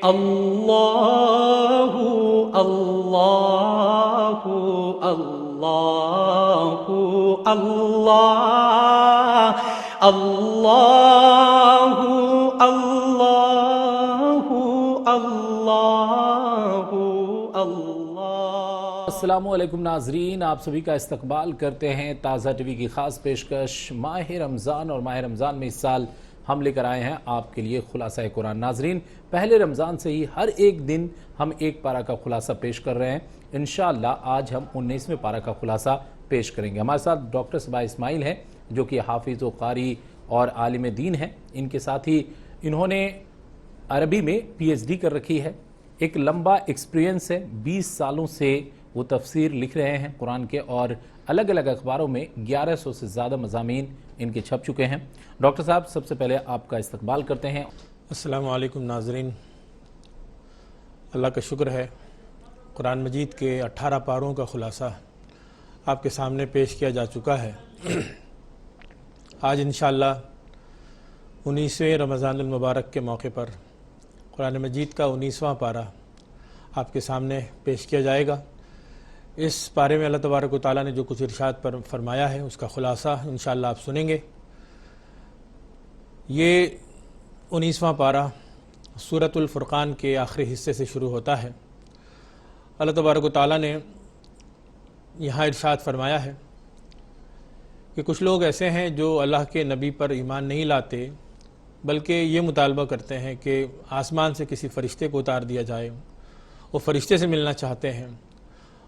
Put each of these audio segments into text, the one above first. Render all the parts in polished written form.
اللہ اللہ اللہ اللہ اللہ اللہ اللہ اللہ۔ السلام علیکم ناظرین، آپ سبھی کا استقبال کرتے ہیں تازہ ٹی وی کی خاص پیشکش ماہ رمضان، اور ماہ رمضان میں اس سال ہم لے کر آئے ہیں آپ کے لیے خلاصہ قرآن۔ ناظرین، پہلے رمضان سے ہی ہر ایک دن ہم ایک پارہ کا خلاصہ پیش کر رہے ہیں۔ انشاءاللہ آج ہم 19ویں پارہ کا خلاصہ پیش کریں گے۔ ہمارے ساتھ ڈاکٹر صبا اسماعیل ہیں جو کہ حافظ و قاری اور عالم دین ہیں۔ ان کے ساتھ ہی انہوں نے عربی میں پی ایچ ڈی کر رکھی ہے، ایک لمبا ایکسپیرینس ہے، 20 سالوں سے وہ تفسیر لکھ رہے ہیں قرآن کے، اور الگ الگ اخباروں میں 1100 سے زیادہ مضامین ان کے چھپ چکے ہیں۔ ڈاکٹر صاحب، سب سے پہلے آپ کا استقبال کرتے ہیں۔ السلام علیکم ناظرین، اللہ کا شکر ہے قرآن مجید کے 18 پاروں کا خلاصہ آپ کے سامنے پیش کیا جا چکا ہے۔ آج انشاءاللہ 19ویں رمضان المبارک کے موقع پر قرآن مجید کا 19واں پارہ آپ کے سامنے پیش کیا جائے گا۔ اس پارے میں اللہ تبارک و تعالیٰ نے جو کچھ ارشاد پر فرمایا ہے اس کا خلاصہ انشاءاللہ آپ سنیں گے۔ یہ 19واں پارہ سورۃ الفرقان کے آخری حصے سے شروع ہوتا ہے۔ اللہ تبارک و تعالیٰ نے یہاں ارشاد فرمایا ہے کہ کچھ لوگ ایسے ہیں جو اللہ کے نبی پر ایمان نہیں لاتے، بلکہ یہ مطالبہ کرتے ہیں کہ آسمان سے کسی فرشتے کو اتار دیا جائے، وہ فرشتے سے ملنا چاہتے ہیں،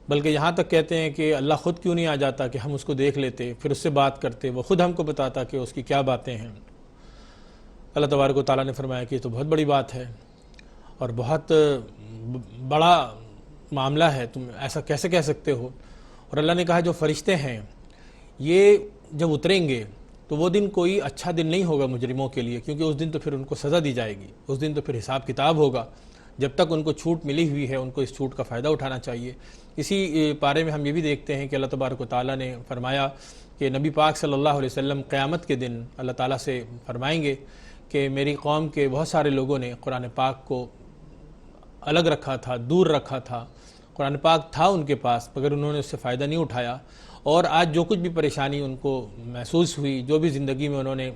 بلکہ یہاں تک کہتے ہیں کہ اللہ خود کیوں نہیں آ جاتا کہ ہم اس کو دیکھ لیتے، پھر اس سے بات کرتے، وہ خود ہم کو بتاتا کہ اس کی کیا باتیں ہیں۔ اللہ تبارک و تعالیٰ نے فرمایا کہ یہ تو بہت بڑی بات ہے اور بہت بڑا معاملہ ہے، تم ایسا کیسے کہہ سکتے ہو؟ اور اللہ نے کہا جو فرشتے ہیں یہ جب اتریں گے تو وہ دن کوئی اچھا دن نہیں ہوگا مجرموں کے لیے، کیونکہ اس دن تو پھر ان کو سزا دی جائے گی، اس دن تو پھر حساب کتاب ہوگا۔ جب تک ان کو چھوٹ ملی ہوئی ہے ان کو اس چھوٹ کا فائدہ اٹھانا چاہیے۔ اسی پارے میں ہم یہ بھی دیکھتے ہیں کہ اللہ تبارک و تعالیٰ نے فرمایا کہ نبی پاک صلی اللہ علیہ وسلم قیامت کے دن اللہ تعالیٰ سے فرمائیں گے کہ میری قوم کے بہت سارے لوگوں نے قرآن پاک کو الگ رکھا تھا، دور رکھا تھا، قرآن پاک تھا ان کے پاس مگر انہوں نے اس سے فائدہ نہیں اٹھایا، اور آج جو کچھ بھی پریشانی ان کو محسوس ہوئی، جو بھی زندگی میں انہوں نے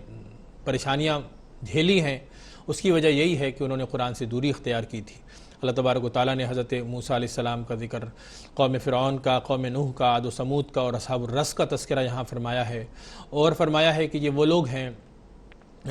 پریشانیاں جھیلی ہیں، اس کی وجہ یہی ہے کہ انہوں نے قرآن سے دوری اختیار کی تھی۔ اللہ تبارک و تعالیٰ نے حضرت موسیٰ علیہ السلام کا ذکر، قوم فرعون کا، قوم نوح کا، عاد و ثمود کا اور اصحاب الرس کا تذکرہ یہاں فرمایا ہے، اور فرمایا ہے کہ یہ وہ لوگ ہیں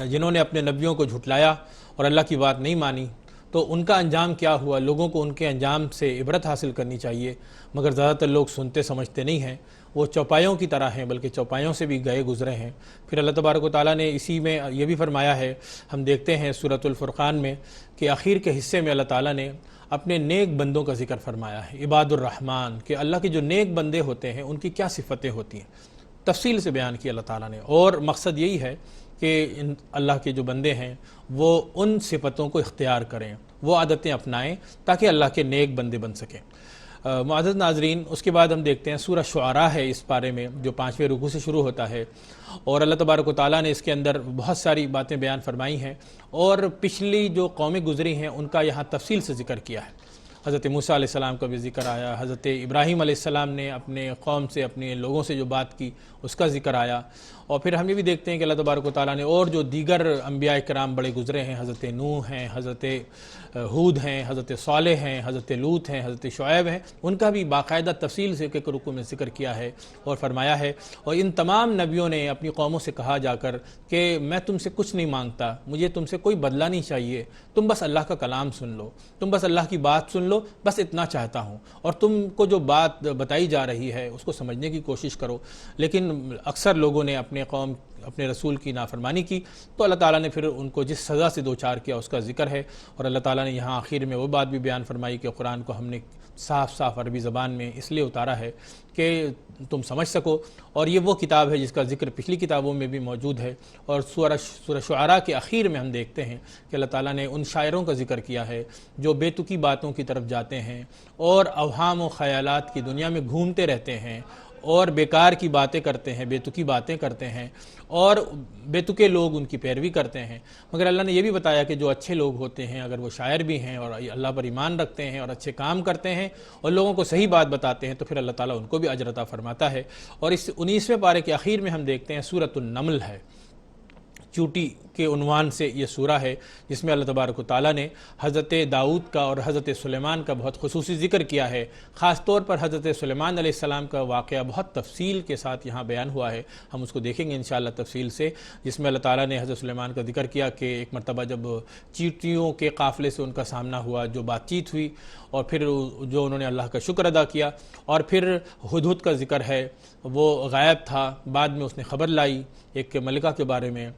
جنہوں نے اپنے نبیوں کو جھٹلایا اور اللہ کی بات نہیں مانی، تو ان کا انجام کیا ہوا۔ لوگوں کو ان کے انجام سے عبرت حاصل کرنی چاہیے، مگر زیادہ تر لوگ سنتے سمجھتے نہیں ہیں، وہ چوپایوں کی طرح ہیں، بلکہ چوپایوں سے بھی گئے گزرے ہیں۔ پھر اللہ تبارک و تعالیٰ نے اسی میں یہ بھی فرمایا ہے، ہم دیکھتے ہیں سورۃ الفرقان میں کہ آخر کے حصے میں اللہ تعالیٰ نے اپنے نیک بندوں کا ذکر فرمایا ہے، عباد الرحمن، کہ اللہ کے جو نیک بندے ہوتے ہیں ان کی کیا صفتیں ہوتی ہیں، تفصیل سے بیان کی اللہ تعالیٰ نے، اور مقصد یہی ہے کہ اللہ کے جو بندے ہیں وہ ان صفتوں کو اختیار کریں، وہ عادتیں اپنائیں تاکہ اللہ کے نیک بندے بن سکیں۔ معزز ناظرین، اس کے بعد ہم دیکھتے ہیں سورہ شعراء ہے اس پارے میں جو 5ویں رکوع سے شروع ہوتا ہے، اور اللہ تبارک و تعالیٰ نے اس کے اندر بہت ساری باتیں بیان فرمائی ہیں، اور پچھلی جو قومیں گزری ہیں ان کا یہاں تفصیل سے ذکر کیا ہے۔ حضرت موسیٰ علیہ السلام کا بھی ذکر آیا، حضرت ابراہیم علیہ السلام نے اپنے قوم سے، اپنے لوگوں سے جو بات کی اس کا ذکر آیا، اور پھر ہم یہ بھی دیکھتے ہیں کہ اللہ تبارک و تعالیٰ نے اور جو دیگر انبیاء کرام بڑے گزرے ہیں، حضرت نوح ہیں، حضرت ہود ہیں، حضرت صالح ہیں، حضرت لوط ہیں، حضرت شعیب ہیں، ان کا بھی باقاعدہ تفصیل سے ایک رکوع میں ذکر کیا ہے اور فرمایا ہے۔ اور ان تمام نبیوں نے اپنی قوموں سے کہا جا کر کہ میں تم سے کچھ نہیں مانگتا، مجھے تم سے کوئی بدلہ نہیں چاہیے، تم بس اللہ کا کلام سن لو، تم بس اللہ کی بات سن لو، بس اتنا چاہتا ہوں، اور تم کو جو بات بتائی جا رہی ہے اس کو سمجھنے کی کوشش کرو۔ لیکن اکثر لوگوں نے اپنے قوم، اپنے رسول کی نافرمانی کی، تو اللہ تعالیٰ نے پھر ان کو جس سزا سے دوچار کیا اس کا ذکر ہے، اور اللہ تعالیٰ نے یہاں آخر میں وہ بات بھی بیان فرمائی کہ قرآن کو ہم نے صاف صاف عربی زبان میں اس لیے اتارا ہے کہ تم سمجھ سکو، اور یہ وہ کتاب ہے جس کا ذکر پچھلی کتابوں میں بھی موجود ہے۔ اور سورہ شعراء کے اخیر میں ہم دیکھتے ہیں کہ اللہ تعالیٰ نے ان شاعروں کا ذکر کیا ہے جو بے تکی باتوں کی طرف جاتے ہیں اور اوہام و خیالات کی دنیا میں گھومتے رہتے ہیں اور بیکار کی باتیں کرتے ہیں، بے تکی باتیں کرتے ہیں اور بے تکے لوگ ان کی پیروی کرتے ہیں۔ مگر اللہ نے یہ بھی بتایا کہ جو اچھے لوگ ہوتے ہیں، اگر وہ شاعر بھی ہیں اور اللہ پر ایمان رکھتے ہیں اور اچھے کام کرتے ہیں اور لوگوں کو صحیح بات بتاتے ہیں تو پھر اللہ تعالیٰ ان کو بھی اجر عطا فرماتا ہے۔ اور اس 19ویں پارے کے آخر میں ہم دیکھتے ہیں سورۃ النمل ہے، چوٹی کے عنوان سے یہ سورہ ہے، جس میں اللہ تبارک و تعالیٰ نے حضرت داؤد کا اور حضرت سلیمان کا بہت خصوصی ذکر کیا ہے۔ خاص طور پر حضرت سلیمان علیہ السلام کا واقعہ بہت تفصیل کے ساتھ یہاں بیان ہوا ہے، ہم اس کو دیکھیں گے انشاءاللہ تفصیل سے، جس میں اللہ تعالیٰ نے حضرت سلیمان کا ذکر کیا کہ ایک مرتبہ جب چیونٹیوں کے قافلے سے ان کا سامنا ہوا، جو بات چیت ہوئی اور پھر جو انہوں نے اللہ کا شکر ادا کیا، اور پھر ہدہد کا ذکر ہے، وہ غائب تھا، بعد میں اس نے خبر لائی ایک ملکہ کے بارے میں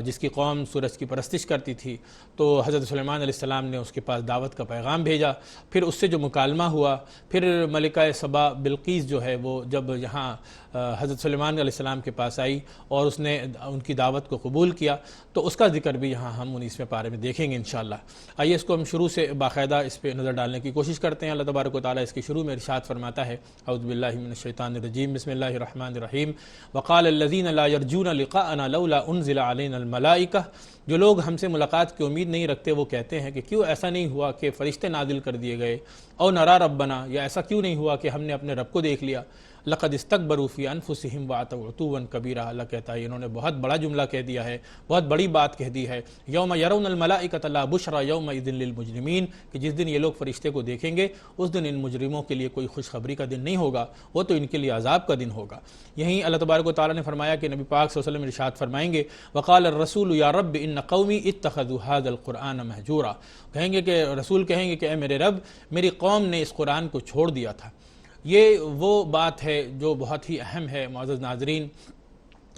جس کی قوم سورج کی پرستش کرتی تھی، تو حضرت سلیمان علیہ السلام نے اس کے پاس دعوت کا پیغام بھیجا، پھر اس سے جو مکالمہ ہوا، پھر ملکہ سبا بلقیس جو ہے وہ جب یہاں حضرت سلیمان علیہ السلام کے پاس آئی اور اس نے ان کی دعوت کو قبول کیا، تو اس کا ذکر بھی یہاں ہم 19ویں پارے میں دیکھیں گے انشاءاللہ۔ آئیے اس کو ہم شروع سے باقاعدہ اس پہ نظر ڈالنے کی کوشش کرتے ہیں۔ اللہ تبارک و تعالیٰ اس کے شروع میں ارشاد فرماتا ہے، اعوذ باللہ من الشیطان الرجیم، بسم اللہ الرحمن الرحیم، وقال الذین لا یرجون لقاءنا لولا انزل علینا الملائکہ، جو لوگ ہم سے ملاقات کی امید نہیں رکھتے وہ کہتے ہیں کہ کیوں ایسا نہیں ہوا کہ فرشتے نازل کر دیے گئے، او نرا ربنا، یا ایسا کیوں نہیں ہوا کہ ہم نے اپنے رب کو دیکھ لیا، لقد استکبروا فی انفسہم وعتوا عتوا کبیرا، اللہ کہتا ہے انہوں نے بہت بڑا جملہ کہہ دیا ہے، بہت بڑی بات کہہ دی ہے، یوم یرون الملائکۃ لا بشری یومئذ للمجرمین، کہ جس دن یہ لوگ فرشتے کو دیکھیں گے اس دن ان مجرموں کے لیے کوئی خوشخبری کا دن نہیں ہوگا، وہ تو ان کے لیے عذاب کا دن ہوگا۔ یہیں اللہ تبارک و تعالیٰ نے فرمایا کہ نبی پاک صلی اللہ علیہ وسلم ارشاد فرمائیں گے، وقال الرسول یا رب ان قومی اتخذوا هذا القرآن مہجورا، کہیں گے کہ رسول کہیں گے کہ اے میرے رب، میری قوم نے اس قرآن کو چھوڑ دیا تھا۔ یہ وہ بات ہے جو بہت ہی اہم ہے معزز ناظرین،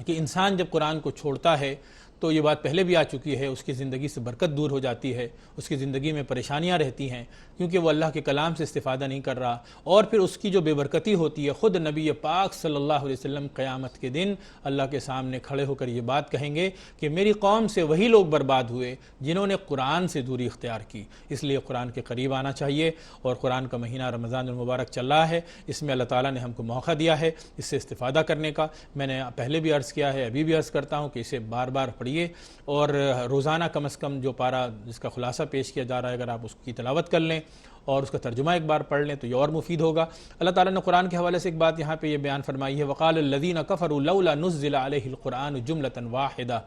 کہ انسان جب قرآن کو چھوڑتا ہے تو یہ بات پہلے بھی آ چکی ہے، اس کی زندگی سے برکت دور ہو جاتی ہے، اس کی زندگی میں پریشانیاں رہتی ہیں کیونکہ وہ اللہ کے کلام سے استفادہ نہیں کر رہا، اور پھر اس کی جو بے برکتی ہوتی ہے، خود نبی پاک صلی اللہ علیہ وسلم قیامت کے دن اللہ کے سامنے کھڑے ہو کر یہ بات کہیں گے کہ میری قوم سے وہی لوگ برباد ہوئے جنہوں نے قرآن سے دوری اختیار کی۔ اس لیے قرآن کے قریب آنا چاہیے، اور قرآن کا مہینہ رمضان المبارک چل رہا ہے، اس میں اللہ تعالیٰ نے ہم کو موقع دیا ہے اس سے استفادہ کرنے کا۔ میں نے پہلے بھی عرض کیا ہے، ابھی بھی عرض کرتا ہوں کہ اسے بار بار پڑھیے، اور روزانہ کم از کم جو پارہ جس کا خلاصہ پیش کیا جا رہا ہے اگر آپ اس کی تلاوت کر لیں اور اس کا ترجمہ ایک بار پڑھ لیں تو یہ اور مفید ہوگا۔ اللہ تعالیٰ نے قرآن کے حوالے سے ایک بات یہاں پہ یہ بیان فرمائی ہے، وقال الذین کفروا لولا نزل علیہ القرآن جملۃ واحدہ،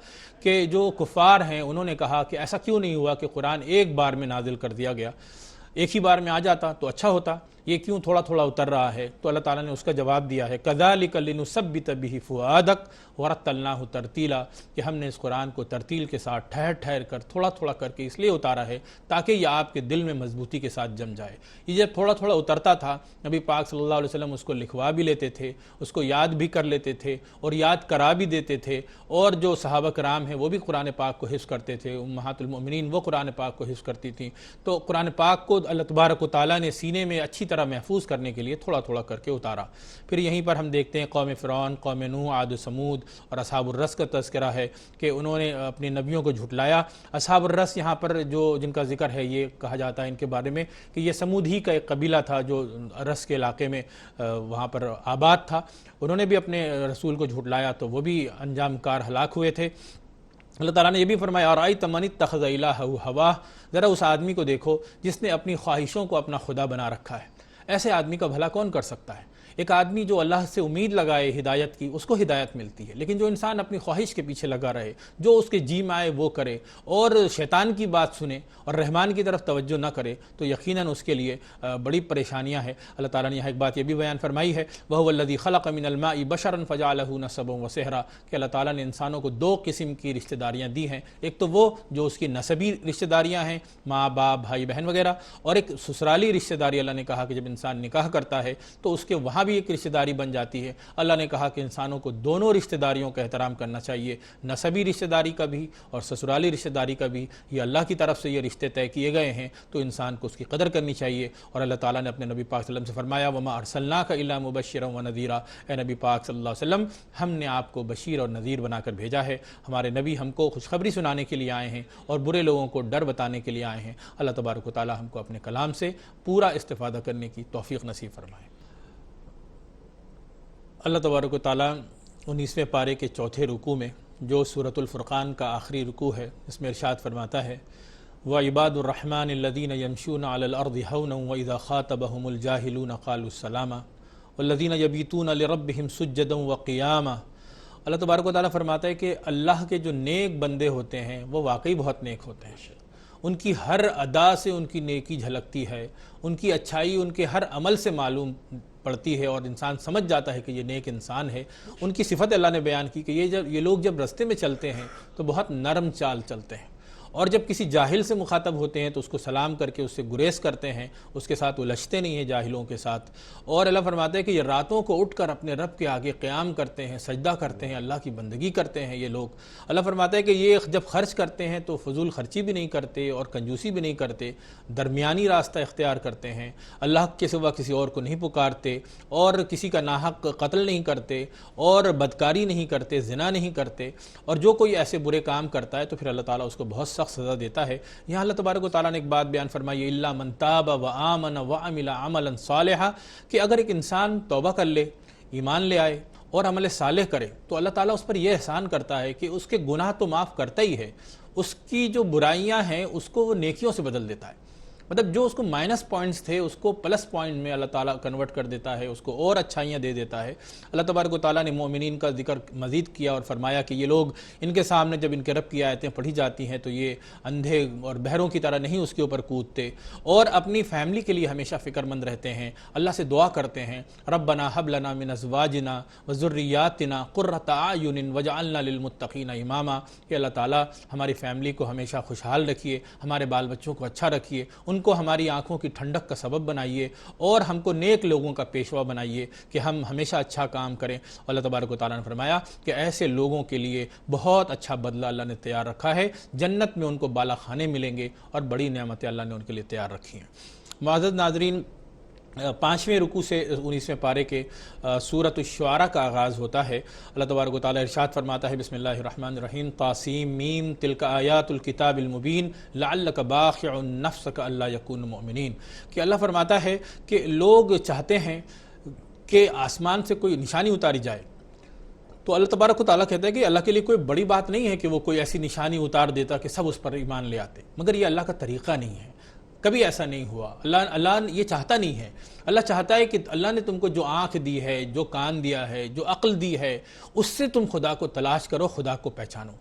کہ جو کفار ہیں انہوں نے کہا کہ ایسا کیوں نہیں ہوا کہ قرآن ایک بار میں نازل کر دیا گیا، ایک ہی بار میں آ جاتا تو اچھا ہوتا، یہ کیوں تھوڑا تھوڑا اتر رہا ہے؟ تو اللہ تعالیٰ نے اس کا جواب دیا ہے، کذالک لنثبت بہ فؤادک ورتلناہ ترتیلا، کہ ہم نے اس قرآن کو ترتیل کے ساتھ ٹھہر ٹھہر کر تھوڑا تھوڑا کر کے اس لیے اتارا ہے تاکہ یہ آپ کے دل میں مضبوطی کے ساتھ جم جائے۔ یہ جب تھوڑا تھوڑا اترتا تھا نبی پاک صلی اللہ علیہ وسلم اس کو لکھوا بھی لیتے تھے، اس کو یاد بھی کر لیتے تھے اور یاد کرا بھی دیتے تھے، اور جو صحابہ کرام ہیں وہ بھی قرآن پاک کو حفظ کرتے تھے، امہات المؤمنین وہ قرآن پاک کو حفظ کرتی تھیں، تو قرآن پاک کو اللہ تبارک و تعالیٰ نے سینے میں اچھی طرح محفوظ کرنے کے لیے تھوڑا تھوڑا کر کے اتارا۔ پھر یہیں پر ہم دیکھتے ہیں قوم فرعون، قوم نوح، عاد و سمود اور اصحاب الرس کا تذکرہ ہے کہ انہوں نے اپنے نبیوں کو جھٹلایا۔ اصحاب الرس یہاں پر جو جن کا ذکر ہے یہ کہا جاتا ہے ان کے بارے میں کہ یہ سمود ہی کا ایک قبیلہ تھا جو رس کے علاقے میں وہاں پر آباد تھا، انہوں نے بھی اپنے رسول کو جھٹلایا تو وہ بھی انجام کار ہلاک ہوئے تھے۔ اللہ تعالیٰ نے یہ بھی فرمایا، ارأیت من اتخذ الہہ ہواہ، ذرا اس آدمی کو دیکھو جس نے اپنی خواہشوں کو اپنا خدا بنا رکھا ہے۔ ایسے آدمی کا بھلا کون کر سکتا ہے؟ ایک آدمی جو اللہ سے امید لگائے ہدایت کی اس کو ہدایت ملتی ہے، لیکن جو انسان اپنی خواہش کے پیچھے لگا رہے، جو اس کے جی میں آئے وہ کرے اور شیطان کی بات سنے اور رحمان کی طرف توجہ نہ کرے تو یقیناً اس کے لیے بڑی پریشانیاں ہیں۔ اللہ تعالیٰ نے یہاں ایک بات یہ بھی بیان فرمائی ہے، وَهُوَ الَّذِي خَلَقَ مِنَ الْمَاءِ بَشَرًا فَجَعَلَهُ نَسَبًا وَصِهْرًا، کہ اللہ تعالیٰ نے انسانوں کو دو قسم کی رشتہ داریاں دی ہیں، ایک تو وہ جو اس کی نسبی رشتہ داریاں ہیں، ماں باپ بھائی بہن وغیرہ، اور ایک سسرالی رشتہ داری۔ اللہ نے کہا کہ جب انسان نکاح کرتا ہے تو اس کے وہاں بھی ایک رشتہ داری بن جاتی ہے۔ اللہ نے کہا کہ انسانوں کو دونوں رشتہ داریوں کا احترام کرنا چاہیے، نسبی رشتہ داری کا بھی اور سسرالی رشتہ داری کا بھی، یہ اللہ کی طرف سے یہ رشتے طے کیے گئے ہیں تو انسان کو اس کی قدر کرنی چاہیے۔ اور اللہ تعالیٰ نے اپنے نبی پاک صلی اللہ علیہ وسلم سے فرمایا، وما ارسلناک الا مبشرا ونذیرا، اے نبی پاک صلی اللہ علیہ وسلم ہم نے آپ کو بشیر اور نذیر بنا کر بھیجا ہے۔ ہمارے نبی ہم کو خوشخبری سنانے کے لیے آئے ہیں اور برے لوگوں کو ڈر بتانے کے لیے آئے ہیں۔ اللہ تبارک و تعالیٰ ہم کو اپنے کلام سے پورا استفادہ کرنے کی توفیق نصیب فرمائے۔ اللہ تبارک و تعالیٰ 19ویں پارے کے چوتھے رکوع میں جو سورۃ الفرقان کا آخری رکوع ہے اس میں ارشاد فرماتا ہے وَعِبَادُ الرَّحْمَنِ الَّذِينَ يَمْشُونَ عَلَى الْأَرْضِ هَوْنًا وَإِذَا خَاطَبَهُمُ الْجَاهِلُونَ قَالُوا السَّلَامَ وَالَّذِينَ يَبِيتُونَ لِرَبِّهِمْ سُجَّدًا وَقِيَامًا۔ اللہ تبارک و تعالیٰ فرماتا ہے کہ اللہ کے جو نیک بندے ہوتے ہیں وہ واقعی بہت نیک ہوتے ہیں، ان کی ہر ادا سے ان کی نیکی جھلکتی ہے، ان کی اچھائی ان کے ہر عمل سے معلوم پڑتی ہے اور انسان سمجھ جاتا ہے کہ یہ نیک انسان ہے۔ ان کی صفت اللہ نے بیان کی کہ یہ لوگ جب رستے میں چلتے ہیں تو بہت نرم چال چلتے ہیں، اور جب کسی جاہل سے مخاطب ہوتے ہیں تو اس کو سلام کر کے اس سے گریز کرتے ہیں، اس کے ساتھ الجھتے نہیں ہیں جاہلوں کے ساتھ۔ اور اللہ فرماتا ہے کہ یہ راتوں کو اٹھ کر اپنے رب کے آگے قیام کرتے ہیں، سجدہ کرتے ہیں، اللہ کی بندگی کرتے ہیں یہ لوگ۔ اللہ فرماتا ہے کہ یہ جب خرچ کرتے ہیں تو فضول خرچی بھی نہیں کرتے اور کنجوسی بھی نہیں کرتے، درمیانی راستہ اختیار کرتے ہیں، اللہ کے سوا کسی اور کو نہیں پکارتے اور کسی کا ناحق قتل نہیں کرتے اور بدکاری نہیں کرتے، زنا نہیں کرتے۔ اور جو کوئی ایسے برے کام کرتا ہے تو پھر اللہ تعالیٰ اس کو بہت سخت سزا دیتا ہے۔ یہاں اللہ تبارک و تعالیٰ نے ایک بات بیان فرمائی الا من تاب وآمن وعمل عملا صالحا، کہ اگر ایک انسان توبہ کر لے، ایمان لے آئے اور عمل صالح کرے تو اللہ تعالیٰ اس پر یہ احسان کرتا ہے کہ اس کے گناہ تو معاف کرتا ہی ہے، اس کی جو برائیاں ہیں اس کو وہ نیکیوں سے بدل دیتا ہے۔ مطلب جو اس کو مائنس پوائنٹس تھے اس کو پلس پوائنٹ میں اللہ تعالیٰ کنورٹ کر دیتا ہے، اس کو اور اچھائیاں دے دیتا ہے۔ اللہ تبارک و تعالیٰ نے مومنین کا ذکر مزید کیا اور فرمایا کہ یہ لوگ ان کے سامنے جب ان کے رب کی آیتیں پڑھی جاتی ہیں تو یہ اندھے اور بہروں کی طرح نہیں اس کے اوپر کودتے اور اپنی فیملی کے لیے ہمیشہ فکر مند رہتے ہیں، اللہ سے دعا کرتے ہیں ربنا حب لنا من ازواجنا وذریاتنا قرۃ اعین وجعلنا للمتقین اماما، کہ اللہ تعالیٰ ہماری فیملی کو ہمیشہ خوشحال رکھیے، ہمارے بال بچوں کو اچھا رکھیے، ان کو ہماری آنکھوں کی ٹھنڈک کا سبب بنائیے اور ہم کو نیک لوگوں کا پیشوا بنائیے کہ ہم ہمیشہ اچھا کام کریں۔ اللہ تبارک و تعالیٰ نے فرمایا کہ ایسے لوگوں کے لیے بہت اچھا بدلہ اللہ نے تیار رکھا ہے، جنت میں ان کو بالا خانے ملیں گے اور بڑی نعمتیں اللہ نے ان کے لیے تیار رکھی ہیں۔ معزز ناظرین، 5ویں رکوع سے 19ویں پارے کے سورۃ الشعراء کا آغاز ہوتا ہے۔ اللہ تبارک و تعالیٰ ارشاد فرماتا ہے بسم اللہ الرحمن الرحیم طاسیم میم تلک آیات الکتاب المبین لعلک باخع نفسک الا یکونوا مؤمنین، کہ اللہ فرماتا ہے کہ لوگ چاہتے ہیں کہ آسمان سے کوئی نشانی اتاری جائے، تو اللہ تبارک و تعالیٰ کہتا ہے کہ اللہ کے لیے کوئی بڑی بات نہیں ہے کہ وہ کوئی ایسی نشانی اتار دیتا کہ سب اس پر ایمان لے آتے، مگر یہ اللہ کا طریقہ نہیں ہے، کبھی ایسا نہیں ہوا۔ اللہ یہ چاہتا نہیں ہے۔ اللہ چاہتا ہے کہ اللہ نے تم کو جو آنکھ دی ہے، جو کان دیا ہے، جو عقل دی ہے، اس سے تم خدا کو تلاش کرو، خدا کو پہچانو۔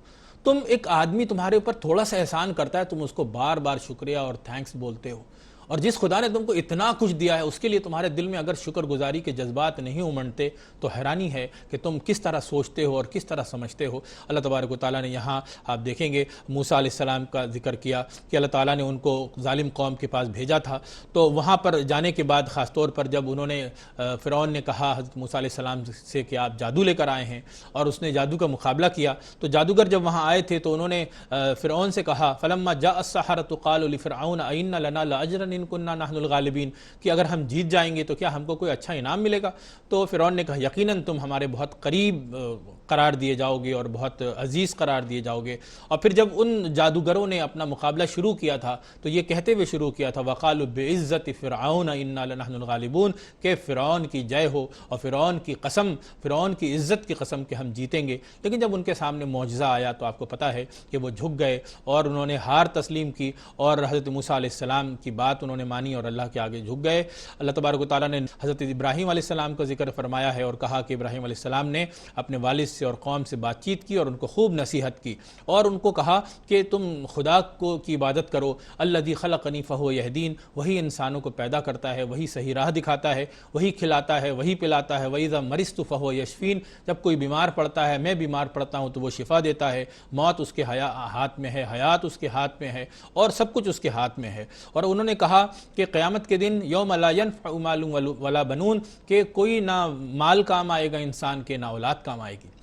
تم ایک آدمی تمہارے اوپر تھوڑا سا احسان کرتا ہے، تم اس کو بار بار شکریہ اور تھینکس بولتے ہو، اور جس خدا نے تم کو اتنا کچھ دیا ہے اس کے لیے تمہارے دل میں اگر شکر گزاری کے جذبات نہیں امنڈتے تو حیرانی ہے کہ تم کس طرح سوچتے ہو اور کس طرح سمجھتے ہو۔ اللہ تبارک و تعالیٰ نے یہاں آپ دیکھیں گے موسیٰ علیہ السلام کا ذکر کیا کہ اللہ تعالیٰ نے ان کو ظالم قوم کے پاس بھیجا تھا، تو وہاں پر جانے کے بعد خاص طور پر جب انہوں نے فرعون نے کہا حضرت موسیٰ علیہ السلام سے کہ آپ جادو لے کر آئے ہیں، اور اس نے جادو کا مقابلہ کیا، تو جادوگر جب وہاں آئے تھے تو انہوں نے فرعون سے کہا فلما جاء السحرة قالوا لفرعون أئن لنا لأجرا إن كنا نحن الغالبین، کہ اگر ہم جیت جائیں گے تو کیا ہم کو کوئی اچھا انعام ملے گا؟ تو فرعون نے کہا یقیناً تم ہمارے بہت قریب قرار دیے جاؤ گے اور بہت عزیز قرار دیے جاؤ گے۔ اور پھر جب ان جادوگروں نے اپنا مقابلہ شروع کیا تھا تو یہ کہتے ہوئے شروع کیا تھا وقالوا بعزت فرعون انا لنحن الغالبون، کہ فرعون کی جے ہو اور فرعون کی قسم، فرعون کی عزت کی قسم کہ ہم جیتیں گے۔ لیکن جب ان کے سامنے معجزہ آیا تو آپ کو پتہ ہے کہ وہ جھک گئے اور انہوں نے ہار تسلیم کی اور حضرت موسیٰ علیہ السلام کی بات انہوں نے مانی اور اللہ کے آگے جھک گئے۔ اللہ تبارک و تعالیٰ نے حضرت ابراہیم علیہ السلام کا ذکر فرمایا ہے اور کہا کہ ابراہیم علیہ السلام نے اپنے والد سے اور قوم سے بات چیت کی اور ان کو خوب نصیحت کی اور ان کو کہا کہ تم خدا کی عبادت کرو، الذی خلقنی فہو یہدین، وہی انسانوں کو پیدا کرتا ہے، وہی صحیح راہ دکھاتا ہے، وہی کھلاتا ہے، وہی پلاتا ہے، وَإِذَا مَرِضْتُ فَهُوَ یشفین، جب کوئی بیمار پڑتا ہے، میں بیمار پڑتا ہوں تو وہ شفا دیتا ہے، موت اس کے ہاتھ میں ہے، حیات اس کے ہاتھ میں ہے، اور سب کچھ اس کے ہاتھ میں ہے۔ اور انہوں نے کہا کہ قیامت کے دن یوم لا ینفع مال ولا بنون، کہ کوئی نہ مال کام آئے گا انسان کے، نہ اولاد کام آئے گی۔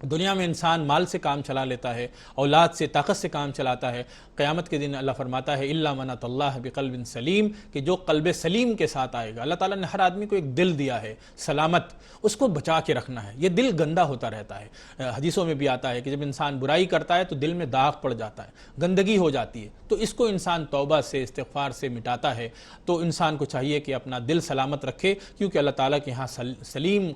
دنیا میں انسان مال سے کام چلا لیتا ہے، اولاد سے، طاقت سے کام چلاتا ہے، قیامت کے دن اللہ فرماتا ہے الا من اتى اللہ بقلب سلیم، کہ جو قلب سلیم کے ساتھ آئے گا۔ اللہ تعالیٰ نے ہر آدمی کو ایک دل دیا ہے سلامت، اس کو بچا کے رکھنا ہے۔ یہ دل گندا ہوتا رہتا ہے، حدیثوں میں بھی آتا ہے کہ جب انسان برائی کرتا ہے تو دل میں داغ پڑ جاتا ہے، گندگی ہو جاتی ہے، تو اس کو انسان توبہ سے، استغفار سے مٹاتا ہے۔ تو انسان کو چاہیے کہ اپنا دل سلامت رکھے، کیونکہ اللہ تعالیٰ کے ہاں سلیم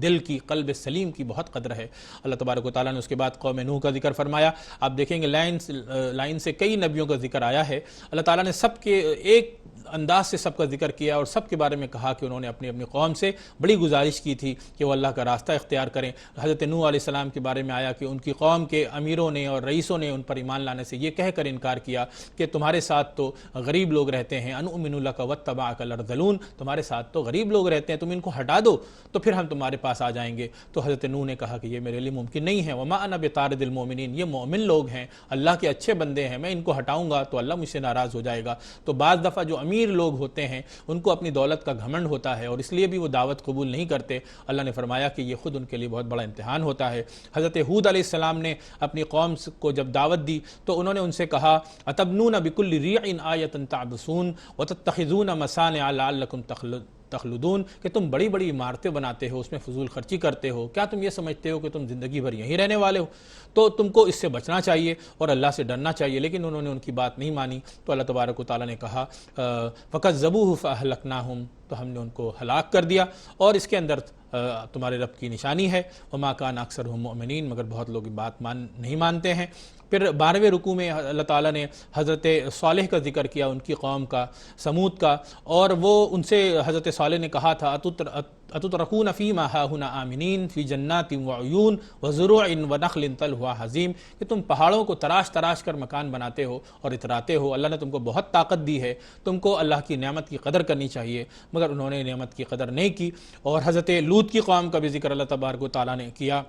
دل کی، قلب سلیم کی بہت قدر ہے۔ اللہ تبارک و تعالیٰ نے اس کے بعد قوم نوح کا ذکر فرمایا۔ آپ دیکھیں گے لائن سے کئی نبیوں کا ذکر آیا ہے۔ اللہ تعالیٰ نے سب کے ایک انداز سے سب کا ذکر کیا اور سب کے بارے میں کہا کہ انہوں نے اپنی اپنی قوم سے بڑی گزارش کی تھی کہ وہ اللہ کا راستہ اختیار کریں۔ حضرت نوح علیہ السلام کے بارے میں آیا کہ ان کی قوم کے امیروں نے اور رئیسوں نے ان پر ایمان لانے سے یہ کہہ کر انکار کیا کہ تمہارے ساتھ تو غریب لوگ رہتے ہیں، انؤمن لک واتبعک الارذلون، تمہارے ساتھ تو غریب لوگ رہتے ہیں، تم ان کو ہٹا دو تو پھر ہم تمہارے پاس آ جائیں گے۔ تو حضرت نوح نے کہا کہ یہ میرے لیے ممکن نہیں ہے، وما انا بطارد المؤمنین، یہ مومن لوگ ہیں، اللہ کے اچھے بندے ہیں، میں ان کو ہٹاؤں گا تو اللہ مجھ سے ناراض ہو جائے گا۔ تو بعض دفعہ جو امیر لوگ ہوتے ہیں ان کو اپنی دولت کا گھمنڈ ہوتا ہے اور اس لیے بھی وہ دعوت قبول نہیں کرتے۔ اللہ نے فرمایا کہ یہ خود ان کے لیے بہت بڑا امتحان ہوتا ہے۔ حضرت ہود علیہ السلام نے اپنی قوم کو جب دعوت دی تو انہوں نے ان سے کہا اتبنون بکل ریع آیۃ تعبثون وتتخذون مصانع لعلکم تخلدون، کہ تم بڑی بڑی عمارتیں بناتے ہو، اس میں فضول خرچی کرتے ہو، کیا تم یہ سمجھتے ہو کہ تم زندگی بھر یہیں رہنے والے ہو؟ تو تم کو اس سے بچنا چاہیے اور اللہ سے ڈرنا چاہیے، لیکن انہوں نے ان کی بات نہیں مانی۔ تو اللہ تبارک و تعالیٰ نے کہا فَكَذَّبُوهُ فَأَهْلَكْنَاهُمْ، تو ہم نے ان کو ہلاک کر دیا، اور اس کے اندر تمہارے رب کی نشانی ہے وَمَا كَانَ أَكْثَرُهُم مُؤْمِنِينَ، مگر بہت لوگ بات نہیں مانتے ہیں۔ پھر 12ویں رکوع میں اللہ تعالیٰ نے حضرت صالح کا ذکر کیا، ان کی قوم کا، سمود کا، اور وہ ان سے حضرت صالح نے کہا تھا اتترکون فیما ہاہنا آمنین فی جنات وعیون وزروع ونخل طلعها حضیم، کہ تم پہاڑوں کو تراش کر مکان بناتے ہو اور اتراتے ہو، اللہ نے تم کو بہت طاقت دی ہے، تم کو اللہ کی نعمت کی قدر کرنی چاہیے، مگر انہوں نے نعمت کی قدر نہیں کی۔ اور حضرت لوط کی قوم کا بھی ذکر اللہ تبارک و تعالیٰ نے کیا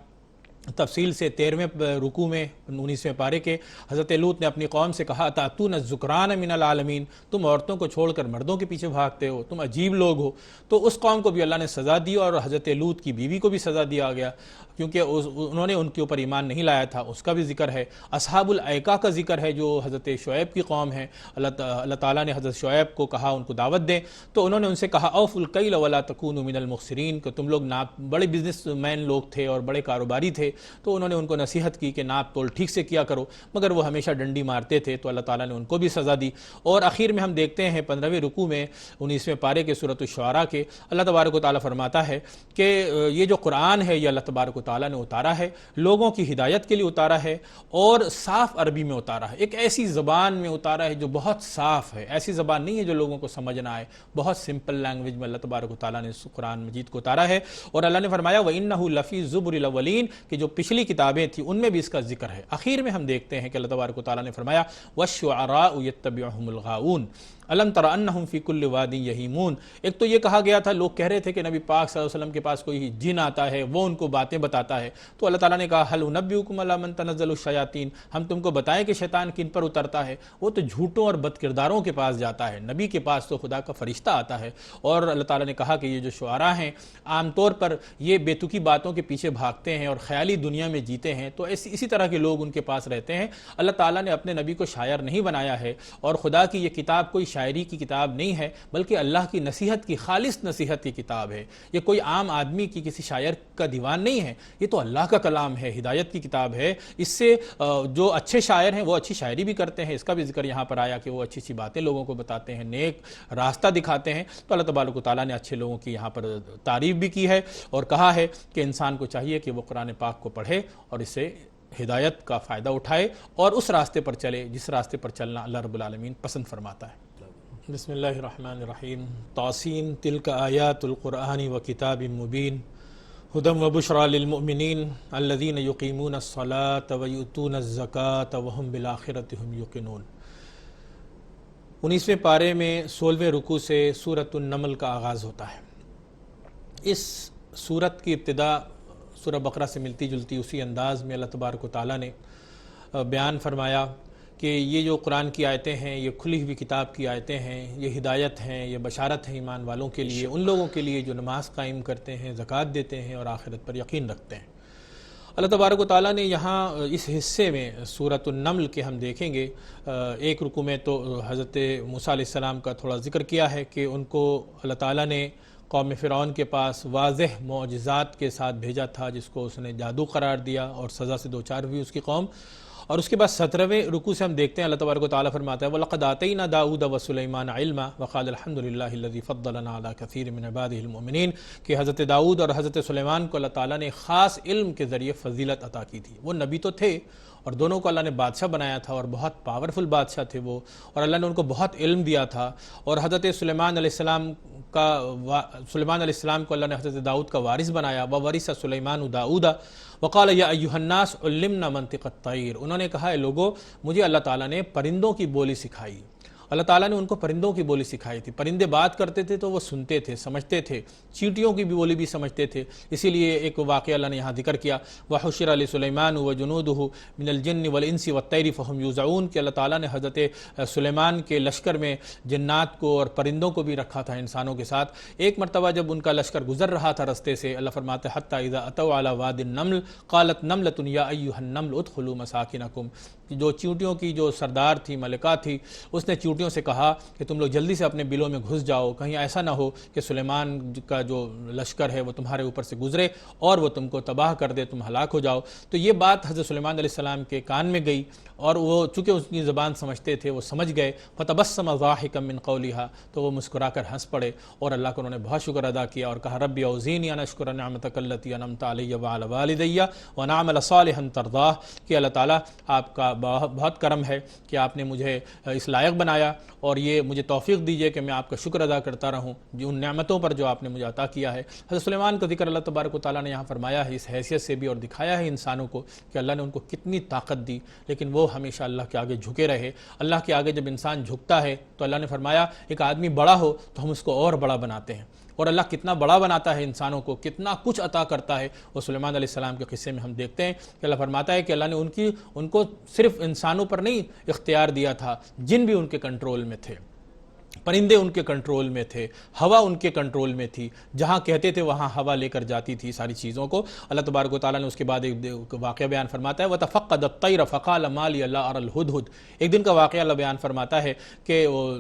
تفصیل سے 13ویں رکوع میں 19ویں پارے کے۔ حضرت لوط نے اپنی قوم سے کہا تأتون الذکران من العالمین، تم عورتوں کو چھوڑ کر مردوں کے پیچھے بھاگتے ہو، تم عجیب لوگ ہو۔ تو اس قوم کو بھی اللہ نے سزا دی اور حضرت لوط کی بیوی کو بھی سزا دیا گیا، کیونکہ انہوں نے ان کے اوپر ایمان نہیں لایا تھا، اس کا بھی ذکر ہے۔ اصحاب الایکہ کا ذکر ہے جو حضرت شعیب کی قوم ہے۔ اللہ تعالیٰ نے حضرت شعیب کو کہا ان کو دعوت دیں، تو انہوں نے ان سے کہا اوفوا الکیل ولا تکونوا من المخسرین، کہ تم لوگ بڑے بزنس مین لوگ تھے اور بڑے کاروباری تھے، تو انہوں نے ان کو نصیحت کی کہ ناپ تول ٹھیک سے کیا کرو، مگر وہ ہمیشہ ڈنڈی مارتے تھے، تو اللہ تعالیٰ نے ان کو بھی سزا دی۔ اور آخر میں ہم دیکھتے ہیں 15ویں رکوع میں 19ویں پارے کے سورۃ الشعراء کے، اللہ تبارک و تعالیٰ فرماتا ہے کہ یہ جو قرآن ہے یہ اللہ تبارک و تعالیٰ نے اتارا ہے، لوگوں کی ہدایت کے لیے اتارا ہے، اور صاف عربی میں اتارا ہے، ایک ایسی زبان میں اتارا ہے جو بہت صاف ہے، ایسی زبان نہیں ہے جو لوگوں کو سمجھ نہ آئے، بہت سمپل لینگویج میں اللہ تبارک و تعالیٰ نے قرآن مجید کو اتارا ہے۔ اور اللہ نے فرمایا وَإِنَّهُ لَفِي زُبُرِ الْأَوَّلِينَ، کہ جو پچھلی کتابیں تھیں ان میں بھی اس کا ذکر ہے۔ آخر میں ہم دیکھتے ہیں کہ اللہ تبارک و تعالیٰ نے فرمایا وَالشُّعَرَاءُ يَتَّبِعُهُمُ الْغَاوُونَ الم تر انہم فی کل وادی یہیمون۔ ایک تو یہ کہا گیا تھا، لوگ کہہ رہے تھے کہ نبی پاک صلی اللہ علیہ وسلم کے پاس کوئی جن آتا ہے، وہ ان کو باتیں بتاتا ہے، تو اللہ تعالیٰ نے کہا هل انبئکم علی من تنزل الشیاطین، ہم تم کو بتائیں کہ شیطان کن پر اترتا ہے؟ وہ تو جھوٹوں اور بد کرداروں کے پاس جاتا ہے، نبی کے پاس تو خدا کا فرشتہ آتا ہے۔ اور اللہ تعالیٰ نے کہا کہ یہ جو شعراء ہیں عام طور پر یہ بے تکی باتوں کے پیچھے بھاگتے ہیں اور خیالی دنیا میں جیتے ہیں، تو اسی طرح کے لوگ ان کے پاس رہتے ہیں۔ اللہ تعالیٰ نے اپنے نبی کو شاعر نہیں بنایا ہے، اور خدا کی یہ کتاب کوئی شاعری کی کتاب نہیں ہے، بلکہ اللہ کی نصیحت کی، خالص نصیحت کی کتاب ہے۔ یہ کوئی عام آدمی کی کسی شاعر کا دیوان نہیں ہے، یہ تو اللہ کا کلام ہے، ہدایت کی کتاب ہے۔ اس سے جو اچھے شاعر ہیں وہ اچھی شاعری بھی کرتے ہیں، اس کا بھی ذکر یہاں پر آیا کہ وہ اچھی اچھی باتیں لوگوں کو بتاتے ہیں، نیک راستہ دکھاتے ہیں۔ تو اللہ تبارک و تعالیٰ نے اچھے لوگوں کی یہاں پر تعریف بھی کی ہے اور کہا ہے کہ انسان کو چاہیے کہ وہ قرآن پاک کو پڑھے اور اس سے ہدایت کا فائدہ اٹھائے اور اس راستے پر چلے جس راستے پر چلنا اللہ رب العالمین پسند فرماتا ہے۔ بسم اللہ الرحمن الرحیم۔ طاسین تلک آیات القرآن و کتاب مبین ہدی و بشریٰ للمؤمنین الذین یقیمون الصلاة و یؤتون الزکاة وہم بالآخرۃ ہم یوقنون۔ 19ویں پارے میں 16ویں رکوع سے سورۃ النمل کا آغاز ہوتا ہے۔ اس سورت کی ابتدا سورہ بقرہ سے ملتی جلتی اسی انداز میں اللہ تبارک و تعالیٰ نے بیان فرمایا کہ یہ جو قرآن کی آیتیں ہیں یہ کھلی ہوئی کتاب کی آیتیں ہیں، یہ ہدایت ہیں، یہ بشارت ہے ایمان والوں کے لیے، ان لوگوں کے لیے جو نماز قائم کرتے ہیں، زکوٰۃ دیتے ہیں اور آخرت پر یقین رکھتے ہیں۔ اللہ تبارک و تعالیٰ نے یہاں اس حصے میں سورۃ النمل کے ہم دیکھیں گے ایک رکوع میں تو حضرت موسیٰ علیہ السلام کا تھوڑا ذکر کیا ہے کہ ان کو اللہ تعالیٰ نے قوم فرعون کے پاس واضح معجزات کے ساتھ بھیجا تھا، جس کو اس نے جادو قرار دیا اور سزا سے دوچار ہوئی اس کی قوم۔ اور اس کے بعد 17ویں رکوع سے ہم دیکھتے ہیں اللہ تبارک و تعالیٰ فرماتا ہے وَلَقَدْ آتَيْنَا دَاؤُودَ وَسُلَيْمَانَ عِلْمًا وَقَالَ الْحَمْدُ لِلَّهِ الَّذِي فَضَّلَنَا عَلَى كَثِيرٍ مِّنْ عِبَادِهِ الْمُؤْمِنِينَ کہ حضرت داؤد اور حضرت سلیمان کو اللہ تعالیٰ نے خاص علم کے ذریعے فضیلت عطا کی تھی. وہ نبی تو تھے اور دونوں کو اللہ نے بادشاہ بنایا تھا اور بہت پاورفل بادشاہ تھے وہ, اور اللہ نے ان کو بہت علم دیا تھا. اور حضرت سلیمان علیہ السلام کو اللہ نے حضرت داؤد کا وارث بنایا. وَوَرِثَ سُلَيْمَانُ دَاؤُودَ وَقَالَ يَا أَيُّهَا النَّاسُ عُلِّمْنَا مَنطِقَ الطَّيْرِ انہوں نے کہا اے لوگو مجھے اللہ تعالیٰ نے پرندوں کی بولی سکھائی. اللہ تعالیٰ نے ان کو پرندوں کی بولی سکھائی تھی. پرندے بات کرتے تھے تو وہ سنتے تھے, سمجھتے تھے, چیونٹیوں کی بھی بولی بھی سمجھتے تھے. اسی لیے ایک واقعہ اللہ نے یہاں ذکر کیا وَحُشِرَ لِسُلَيْمَانُ وَجُنُودُهُ مِنَ الْجِنِّ وَالْإِنسِ وَالطَّيْرِ فَهُمْ يُوزَعُونَ کہ اللہ تعالیٰ نے حضرت سلیمان کے لشکر میں جنات کو اور پرندوں کو بھی رکھا تھا انسانوں کے ساتھ. ایک مرتبہ جب ان کا لشکر گزر رہا تھا رستے سے, اللہ فرماتے ہیں حَتَّى إِذَا أَتَوْا عَلَى وَادِ النَّمْلِ قَالَتْ نَمْلَةٌ يَا أَيُّهَا النَّمْلُ ادْخُلُوا مَسَاكِنَكُمْ جو چیونٹیوں کی جو سردار تھی, ملکہ تھی, اس نے چیونٹیوں سے کہا کہ تم لوگ جلدی سے اپنے بلوں میں گھس جاؤ, کہیں ایسا نہ ہو کہ سلیمان کا جو لشکر ہے وہ تمہارے اوپر سے گزرے اور وہ تم کو تباہ کر دے, تم ہلاک ہو جاؤ. تو یہ بات حضرت سلیمان علیہ السلام کے کان میں گئی اور وہ چونکہ اس کی زبان سمجھتے تھے, وہ سمجھ گئے. فَتَبَسَّمَ ضَاحِكًا مِّن قَوْلِهَا تو وہ مسکرا کر ہنس پڑے اور اللہ کو انہوں نے بہت شکر ادا کیا اور کہا ربی اوزینی ان اشکر نعمتک التی انعمت علی وعلی والدی وان اعمل صالحا ترضاہ کہ اللہ تعالیٰ آپ کا بہت کرم ہے کہ آپ نے مجھے اس لائق بنایا اور یہ مجھے توفیق دیجئے کہ میں آپ کا شکر ادا کرتا رہوں ان نعمتوں پر جو آپ نے مجھے عطا کیا ہے. حضرت سلیمان کا ذکر اللہ تبارک و تعالیٰ نے یہاں فرمایا ہے اس حیثیت سے بھی اور دکھایا ہے انسانوں کو کہ اللہ نے ان کو کتنی طاقت دی, لیکن وہ ہمیشہ اللہ کے آگے جھکے رہے. اللہ کے آگے جب انسان جھکتا ہے تو اللہ نے فرمایا ایک آدمی بڑا ہو تو ہم اس کو اور بڑا بناتے ہیں, اور اللہ کتنا بڑا بناتا ہے انسانوں کو, کتنا کچھ عطا کرتا ہے. وہ سلیمان علیہ السلام کے قصے میں ہم دیکھتے ہیں کہ اللہ فرماتا ہے کہ اللہ نے ان کو صرف انسانوں پر نہیں اختیار دیا تھا, جن بھی ان کے کنٹرول میں تھے, پرندے ان کے کنٹرول میں تھے, ہوا ان کے کنٹرول میں تھی, جہاں کہتے تھے وہاں ہوا لے کر جاتی تھی ساری چیزوں کو. اللہ تبارک و تعالیٰ نے اس کے بعد ایک واقعہ بیان فرماتا ہے وَتَفَقَّدَ الطَّيْرَ فَقَالَ مَا لِيَ لَا أَرَى الْهُدْهُدْ ایک دن کا واقعہ اللہ بیان فرماتا ہے کہ وہ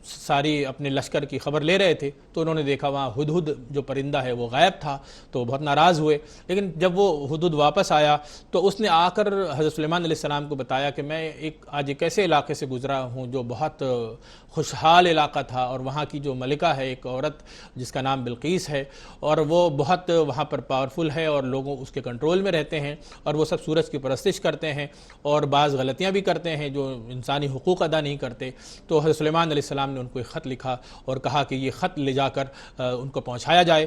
ساری اپنے لشکر کی خبر لے رہے تھے تو انہوں نے دیکھا وہاں ہدہد جو پرندہ ہے وہ غائب تھا, تو بہت ناراض ہوئے. لیکن جب وہ ہدہد واپس آیا تو اس نے آ کر حضرت سلیمان علیہ السلام کو بتایا کہ میں آج ایک ایسے علاقے سے گزرا ہوں جو بہت خوشحال علاقہ تھا, اور وہاں کی جو ملکہ ہے ایک عورت جس کا نام بلقیس ہے, اور وہ بہت وہاں پر پاورفل ہے اور لوگوں اس کے کنٹرول میں رہتے ہیں, اور وہ سب سورج کی پرستش کرتے ہیں اور بعض غلطیاں بھی کرتے ہیں جو انسانی حقوق ادا نہیں کرتے. تو حضرت سلیمان علیہ السلام نے ان کو ایک خط لکھا اور کہا کہ یہ خط لے جا کر ان کو پہنچایا جائے.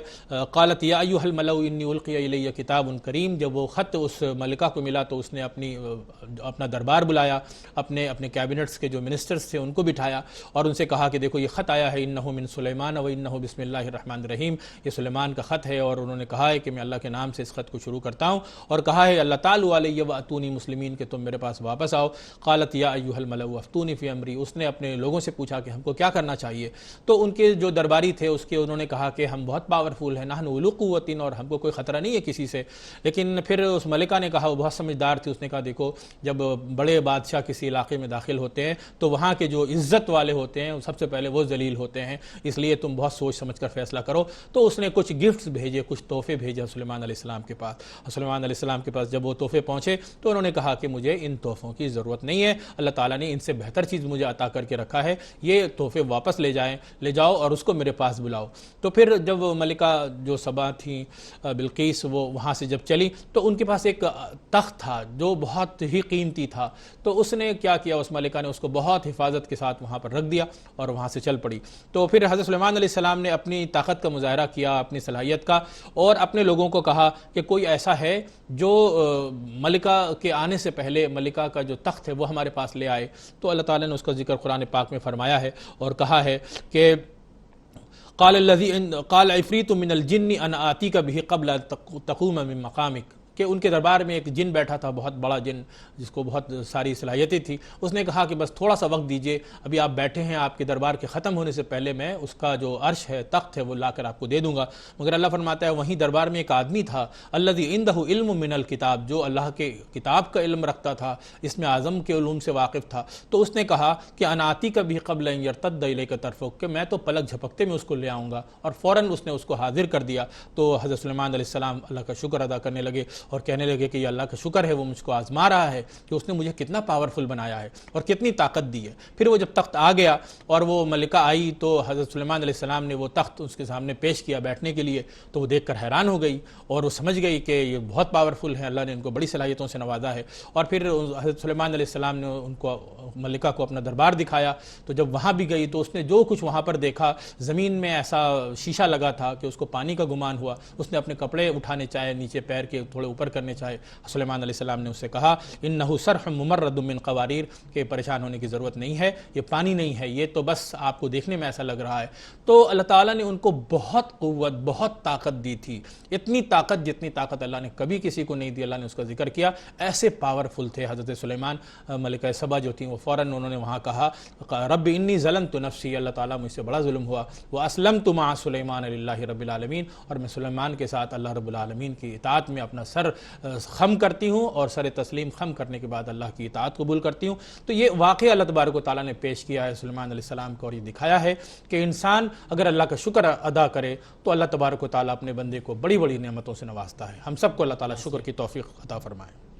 قالت یا ایھا الملأ انی القی الی کتاب کریم جب وہ خط اس ملکہ کو ملا تو اس نے اپنا دربار بلایا, اپنے کیبنٹس کے جو منسٹرز تھے ان کو بٹھایا اور ان سے کہا کہ دیکھو یہ خط آیا ہے انہ من سلیمان و انہ بسم اللہ الرحمن الرحیم, یہ سلیمان کا خط ہے اور انہوں نے کہا ہے کہ میں اللہ کے نام سے اس خط کو شروع کرتا ہوں, اور کہا ہے اللہ تعالی علی واتونی مسلمین کہ تم میرے پاس واپس آؤ. قالت یا ایھا الملأ افتونی فی امری اس نے اپنے لوگوں سے پوچھا کہ ہم کو کیا کرنا چاہیے. تو ان کے جو درباری تھے اس کے انہوں نے کہا کہ ہم بہت پاورفل ہیں, نحن اولو قوۃ اور ہم کو کوئی خطرہ نہیں ہے کسی سے. لیکن پھر اس ملکہ نے کہا, وہ بہت سمجھدار تھی, اس نے کہا دیکھو جب بڑے بادشاہ کسی علاقے میں داخل ہوتے ہیں تو وہاں کے جو عزت والے ہوتے ہیں سب سے پہلے وہ ذلیل ہوتے ہیں, اس لیے تم بہت سوچ سمجھ کر فیصلہ کرو. تو اس نے کچھ گفٹس بھیجے, کچھ تحفے بھیجے سلیمان علیہ السلام کے پاس. سلیمان علیہ السلام کے پاس جب وہ تحفے پہنچے تو انہوں نے کہا کہ مجھے ان تحفوں کی ضرورت نہیں ہے, اللہ تعالیٰ نے ان سے بہتر چیز مجھے عطا کر کے رکھا ہے, یہ تحفے واپس لے جاؤ اور اس کو میرے پاس بلاؤ. تو پھر جب ملکہ جو سبا تھیں بلقیس وہ وہاں سے جب چلی تو ان کے پاس ایک تخت تھا جو بہت ہی قیمتی تھا. تو اس نے کیا کیا, اس ملکہ نے اس کو بہت حفاظت کے ساتھ وہاں پر رکھ دیا اور وہاں سے چل پڑی. تو پھر حضرت سلیمان علیہ السلام نے اپنی طاقت کا مظاہرہ کیا, اپنی صلاحیت کا, اور اپنے لوگوں کو کہا کہ کوئی ایسا ہے جو ملکہ کے آنے سے پہلے ملکہ کا جو تخت ہے وہ ہمارے پاس لے آئے. تو اللہ تعالیٰ نے اس کا ذکر قرآن پاک میں فرمایا ہے اور کہا ہے کہ قال عفریت من الجن انا آتیک بہ قبل تقوم من مقامک کہ ان کے دربار میں ایک جن بیٹھا تھا, بہت بڑا جن جس کو بہت ساری صلاحیتیں تھی. اس نے کہا کہ بس تھوڑا سا وقت دیجئے, ابھی آپ بیٹھے ہیں, آپ کے دربار کے ختم ہونے سے پہلے میں اس کا جو عرش ہے, تخت ہے, وہ لا کر آپ کو دے دوں گا. مگر اللہ فرماتا ہے وہیں دربار میں ایک آدمی تھا الذی عندہ علم من الکتاب جو اللہ کے کتاب کا علم رکھتا تھا, اسم اعظم کے علوم سے واقف تھا. تو اس نے کہا کہ انا آتیک بہ قبل ان یرتد الیک طرفک کہ میں تو پلک جھپکتے میں اس کو لے آؤں گا, اور فوراً اس نے اس کو حاضر کر دیا. تو حضرت سلیمان علیہ السلام اللہ کا شکر ادا کرنے لگے اور کہنے لگے کہ یہ اللہ کا شکر ہے وہ مجھ کو آزما رہا ہے کہ اس نے مجھے کتنا پاورفل بنایا ہے اور کتنی طاقت دی ہے۔ پھر وہ جب تخت آ گیا اور وہ ملکہ آئی تو حضرت سلیمان علیہ السلام نے وہ تخت اس کے سامنے پیش کیا بیٹھنے کے لیے، تو وہ دیکھ کر حیران ہو گئی اور وہ سمجھ گئی کہ یہ بہت پاورفل ہے، اللہ نے ان کو بڑی صلاحیتوں سے نوازا ہے۔ اور پھر حضرت سلیمان علیہ السلام نے ان کو ملکہ کو اپنا دربار دکھایا، تو جب وہاں بھی گئی تو اس نے جو کچھ وہاں پر دیکھا، زمین میں ایسا شیشہ لگا تھا کہ اس کو پانی کا گمان ہوا، اس نے اپنے کپڑے اٹھانے چاہے، نیچے پیر کے تھوڑے اوپر کرنے چاہے، سلیمان علیہ السلام نے اسے کہا انہ صرح ممرد من قواریر، کہ پریشان ہونے کی ضرورت نہیں ہے، یہ پانی نہیں ہے، یہ تو بس آپ کو دیکھنے میں ایسا لگ رہا ہے۔ تو اللہ تعالیٰ نے ان کو بہت قوت، بہت طاقت دی تھی، اتنی طاقت جتنی طاقت اللہ نے کبھی کسی کو نہیں دی۔ اللہ نے اس کا ذکر کیا، ایسے پاورفل تھے حضرت سلیمان۔ ملکہ سبا جو تھیں وہ فوراً انہوں نے وہاں کہا رب انی ظلمت نفسی، اللہ تعالیٰ مجھ سے بڑا ظلم ہوا، واسلمت مع سلیمان للہ رب العالمین، اور میں سلیمان کے ساتھ اللہ رب العالمین کی اطاعت میں اپنا سر خم کرتی ہوں، اور سر تسلیم خم کرنے کے بعد اللہ کی اطاعت قبول کرتی ہوں۔ تو یہ واقعہ اللہ تبارک و تعالیٰ نے پیش کیا ہے سلیمان علیہ السلام کو، اور یہ دکھایا ہے کہ انسان اگر اللہ کا شکر ادا کرے تو اللہ تبارک و تعالیٰ اپنے بندے کو بڑی بڑی نعمتوں سے نوازتا ہے۔ ہم سب کو اللہ تعالیٰ شکر کی توفیق عطا فرمائے۔